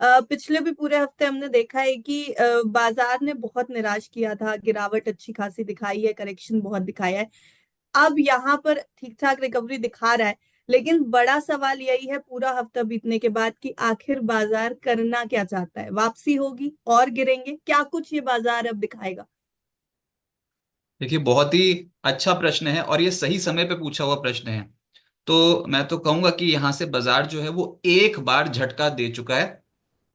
पिछले भी पूरे हफ्ते हमने देखा है कि बाजार ने बहुत निराश किया था, गिरावट अच्छी खासी दिखाई है, करेक्शन बहुत दिखाया है। अब यहाँ पर ठीक ठाक रिकवरी दिखा रहा है, लेकिन बड़ा सवाल यही है पूरा हफ्ता बीतने के बाद कि आखिर बाजार करना क्या चाहता है। वापसी होगी और गिरेंगे, क्या कुछ ये बाजार अब दिखाएगा? देखिए, बहुत ही अच्छा प्रश्न है और ये सही समय पे पूछा हुआ प्रश्न है। तो मैं तो कहूंगा कि यहाँ से बाजार जो है वो एक बार झटका दे चुका है।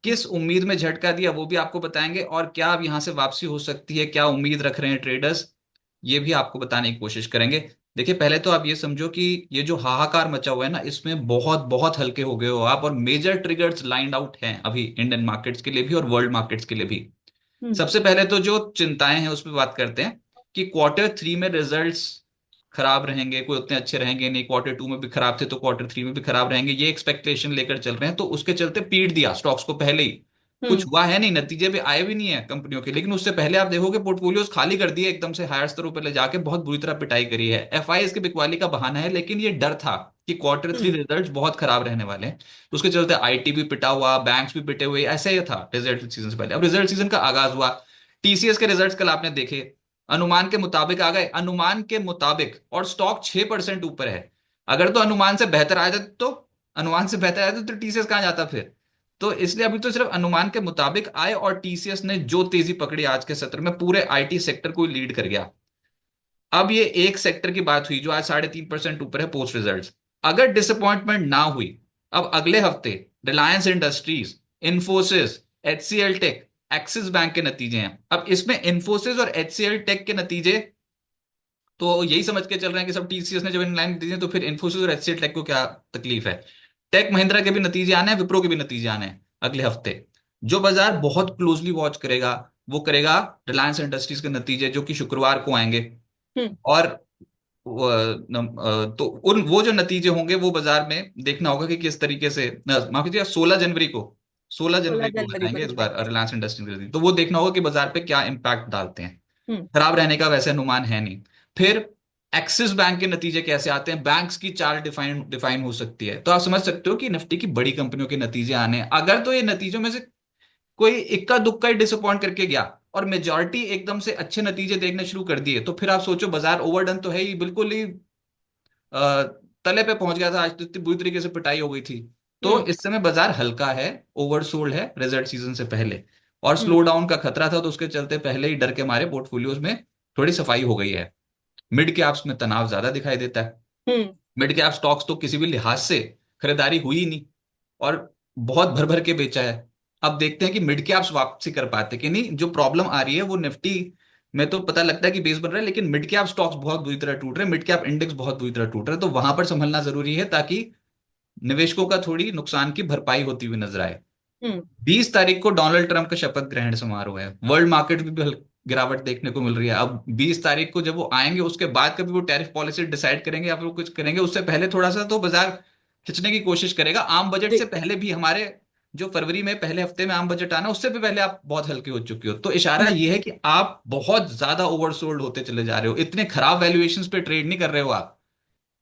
किस उम्मीद में झटका दिया वो भी आपको बताएंगे, और क्या अब यहाँ से वापसी हो सकती है, क्या उम्मीद रख रहे हैं ट्रेडर्स, ये भी आपको बताने की कोशिश करेंगे। देखिए, पहले तो आप ये समझो कि ये जो हाहाकार मचा हुआ है ना, इसमें बहुत बहुत हल्के हो गए हो आप, और मेजर ट्रिगर्स लाइंड आउट हैं अभी इंडियन मार्केट्स के लिए भी और वर्ल्ड मार्केट्स के लिए भी। हम्म। सबसे पहले तो जो चिंताएं हैं उस पर बात करते हैं कि क्वार्टर थ्री में रिजल्ट्स खराब रहेंगे, कोई उतने अच्छे रहेंगे नहीं। क्वार्टर टू में भी खराब थे तो क्वार्टर थ्री में भी खराब रहेंगे, ये एक्सपेक्टेशन लेकर चल रहे हैं, तो उसके चलते पीट दिया स्टॉक्स को पहले ही। कुछ हम्म। हुआ है नहीं, नतीजे भी आए भी नहीं है कंपनियों के, लेकिन उससे पहले आप देखोगे पोर्टफोलियोज खाली कर दिए एकदम से, हायर स्तरों पर ले जाके बहुत बुरी तरह पिटाई करी है। एफआई इसके बिकवाली का बहाना है, लेकिन ये डर था कि क्वार्टर थ्री हम्म। रिजल्ट्स बहुत खराब रहने वाले हैं। तो उसके चलते आईटी भी पिटा हुआ, बैंक्स भी पिटे हुए, ऐसे ही था रिजल्ट सीजन से पहले। अब रिजल्ट सीजन का आगाज हुआ, टीसीएस के रिजल्ट्स कल आपने देखे, अनुमान के मुताबिक आ गए, अनुमान के मुताबिक, और स्टॉक 6% ऊपर है। अगर तो अनुमान से बेहतर आया था तो, अनुमान से बेहतर आया था तो टीसीएस कहाँ जाता फिर। तो इसलिए अभी तो सिर्फ अनुमान के मुताबिक आए, और टीसीएस ने जो तेजी पकड़ी आज के सत्र में, पूरे आईटी सेक्टर को लीड कर गया। अब ये एक सेक्टर की बात हुई जो आज 3.5% ऊपर है पोस्ट रिजल्ट्स। अगर डिसअपॉइंटमेंट ना हुई, अब अगले हफ्ते Reliance Industries, Infosys, HCL tech, Axis bank के नतीजे हैं। अब इसमें इंफोसिस और एचसीएल टेक के नतीजे तो यही समझ के चल रहे हैं कि सब टीसीएस ने जब इन लाइन नतीजे, तो फिर इंफोसिस और एचसीएल टेक को क्या तकलीफ है। टेक महिंद्रा के भी नतीजे आने हैं, विप्रो के भी नतीजे आने हैं अगले हफ्ते। जो बाजार बहुत क्लोजली वॉच करेगा वो करेगा रिलायंस इंडस्ट्रीज के नतीजे, जो कि शुक्रवार को आएंगे। हम्म। और तो उन वो जो नतीजे होंगे वो बाजार में देखना होगा कि किस तरीके से, माफ कीजिए, 16 जनवरी को, सोलह सोलह जनवरी को जनवरी को आएंगे इस बार दिखाएंगे। रिलायंस इंडस्ट्रीज के नतीजे। तो वो देखना होगा कि बाजार पे क्या इंपैक्ट डालते हैं। हम्म। खराब रहने का वैसे अनुमान है नहीं। फिर एक्सिस बैंक के नतीजे कैसे आते हैं, बैंक्स की चाल डिफाइन डिफाइन हो सकती है, तो आप समझ सकते हो कि निफ्टी की बड़ी कंपनियों के नतीजे आने हैं। अगर तो ये नतीजों में से कोई इक्का दुक्का ही डिसअपॉइंट करके गया और मेजॉरिटी एकदम से अच्छे नतीजे देखने शुरू कर दिए, तो फिर आप सोचो बाजार ओवरडन तो है ही, बिल्कुल ही अ, तले पे पहुंच गया था, आज तो इतनी बुरी तरीके से पिटाई हो गई थी। तो हम्म। इस समय बाजार हल्का है, ओवरसोल्ड है रिजल्ट सीजन से पहले, और हम्म। स्लो डाउन का खतरा था, तो उसके चलते पहले ही डर के मारे पोर्टफोलियोज में थोड़ी सफाई हो गई है। मिड कैप्स में तनाव ज्यादा दिखाई देता है। हम्म। मिड कैप स्टॉक्स तो किसी भी लिहाज से खरीदारी हुई ही नहीं, और बहुत भर भर के बेचा है। अब देखते हैं कि मिड कैप्स वापसी कर पाते कि नहीं। जो प्रॉब्लम आ रही है वो निफ्टी में तो पता लगता है कि बेस बन रहा है, लेकिन मिड कैप स्टॉक्स बहुत बुरी तरह टूट रहे हैं, मिड कैप इंडेक्स बहुत बुरी तरह टूट रहा है, तो वहां पर संभलना जरूरी है ताकि निवेशकों का थोड़ी नुकसान की भरपाई होती हुई नजर आए। हम्म। 20 तारीख को डोनाल्ड ट्रंप का शपथ ग्रहण समारोह है, वर्ल्ड मार्केट में भी गिरावट देखने को मिल रही है। अब 20 तारीख को जब वो आएंगे, उसके बाद कभी वो टैरिफ पॉलिसी डिसाइड करेंगे या फिर वो कुछ करेंगे, उससे पहले थोड़ा सा तो बाजार खिंचने की कोशिश करेगा। आम बजट से जी। पहले भी हमारे जो फरवरी में पहले हफ्ते में आम बजट आना, उससे भी पहले आप बहुत हल्के हो चुके हो, तो इशारा हम्म। ये है कि आप बहुत ज्यादा ओवरसोल्ड होते चले जा रहे हो, इतने खराब वैल्यूएशंस पे ट्रेड नहीं कर रहे हो आप।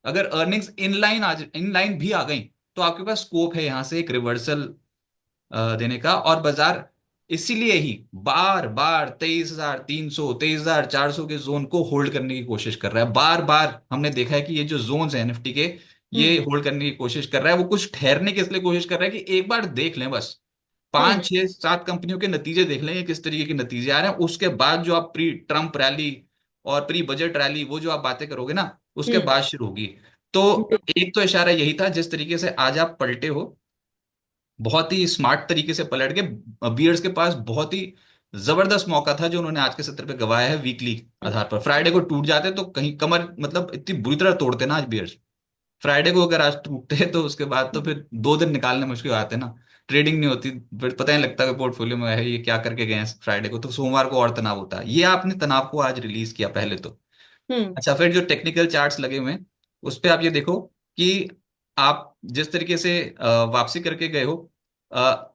अगर अर्निंग्स इनलाइन भी आ गई, तो आपके पास स्कोप है यहाँ से एक रिवर्सल देने का। और बाजार इसीलिए ही बार बार 23,300, 23,400 के जोन को होल्ड करने की कोशिश कर रहा है। बार बार हमने देखा है कि ये जो जोन्स हैं निफ्टी के, ये हम्म। होल्ड करने की कोशिश कर रहा है। वो कुछ ठहरने के इसलिए कोशिश कर रहा है कि एक बार देख लें बस, हम्म। 5 6 7 कंपनियों के नतीजे देख लें, ये किस तरीके के नतीजे आ रहे हैं। उसके बाद जो आप प्री ट्रम्प रैली और प्री बजट रैली, वो जो आप बातें करोगे ना, उसके हम्म। बाद शुरू होगी। तो एक तो इशारा यही था, जिस तरीके से आज आप पलटे हो, बहुत ही स्मार्ट तरीके से पलट के, बियर्स के पास बहुत ही जबरदस्त मौका था जो उन्होंने आज के सत्र पे गवाया है। वीकली आधार पर फ्राइडे को टूट जाते तो कहीं कमर, मतलब इतनी बुरी तरह तोड़ते ना आज बियर्स। फ्राइडे को अगर आज टूटते तो उसके बाद तो फिर 2 दिन निकालने मुश्किल आते ना, ट्रेडिंग नहीं होती, फिर पता नहीं लगता कि पोर्टफोलियो में है ये क्या करके गए हैं फ्राइडे को। तो सोमवार को और तनाव होता है, ये आपने तनाव को आज रिलीज किया पहले तो। हम्म। अच्छा, फिर जो टेक्निकल चार्ट्स लगे हुए हैं उस पे आप ये देखो कि आप जिस तरीके से वापसी करके गए हो, अ,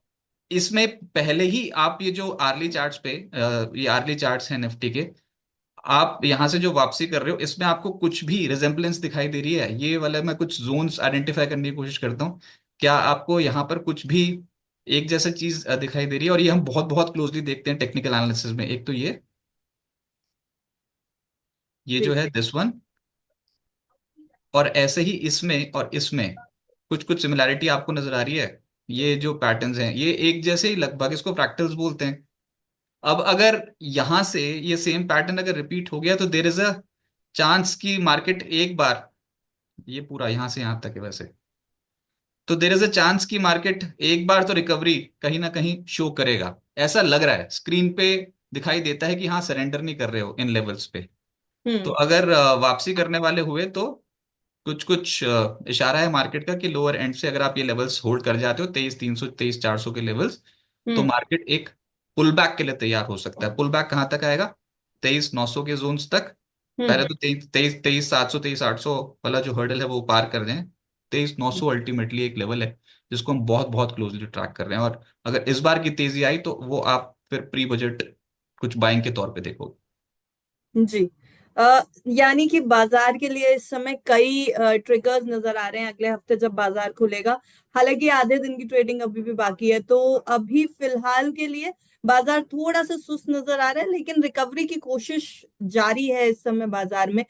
इसमें पहले ही आप ये जो आर्ली चार्ट्स पे, ये आर्ली चार्ट्स हैं निफ्टी के, आप यहां से जो वापसी कर रहे हो इसमें आपको कुछ भी रिजेम्बलेंस दिखाई दे रही है? ये वाला मैं कुछ जोन्स आइडेंटिफाई करने की कोशिश करता हूँ, क्या आपको यहाँ पर कुछ भी एक जैसा चीज दिखाई दे रही है, और ये हम बहुत बहुत क्लोजली देखते हैं टेक्निकल एनालिसिस में। एक तो ये जो जी। है दिस वन, और ऐसे ही इसमें और इसमें कुछ कुछ सिमिलैरिटी आपको नजर आ रही है। ये जो पैटर्न्स हैं ये एक जैसे ही लगभग, इसको फ्रैक्टल्स बोलते हैं। अब अगर यहां से ये सेम पैटर्न अगर रिपीट हो गया तो देर इज अ चांस की मार्केट एक बार, ये पूरा यहां से यहां तक है वैसे, तो देर इज अ चांस की मार्केट एक बार तो रिकवरी कहीं ना कहीं शो करेगा, ऐसा लग रहा है स्क्रीन पे। दिखाई देता है कि हाँ सरेंडर नहीं कर रहे हो इन लेवल्स पे। तो हम्म। अगर वापसी करने वाले हुए तो कुछ कुछ इशारा है मार्केट का कि लोअर एंड से अगर आप ये लेवल्स होल्ड कर जाते हो, 23,300 23,400 के लेवल्स, तो हम्म। मार्केट एक पुल बैक के लिए तैयार हो सकता है। पुल बैक कहाँ तक आएगा? 23,900 के जोन्स तक। हम्म। पहले तो 23,700 23,800 वाला जो हर्डल है वो पार कर दें। 23,900 अल्टीमेटली एक लेवल है जिसको हम बहुत बहुत क्लोजली ट्रैक कर रहे हैं, और अगर इस बार की तेजी आई तो वो आप फिर प्री बजट कुछ बाइंग के तौर पे देखो। जी। यानी कि बाजार के लिए इस समय कई ट्रिगर्स नजर आ रहे हैं अगले हफ्ते जब बाजार खुलेगा। हालांकि आधे दिन की ट्रेडिंग अभी भी बाकी है, तो अभी फिलहाल के लिए बाजार थोड़ा सा सुस्त नजर आ रहा है, लेकिन रिकवरी की कोशिश जारी है इस समय बाजार में।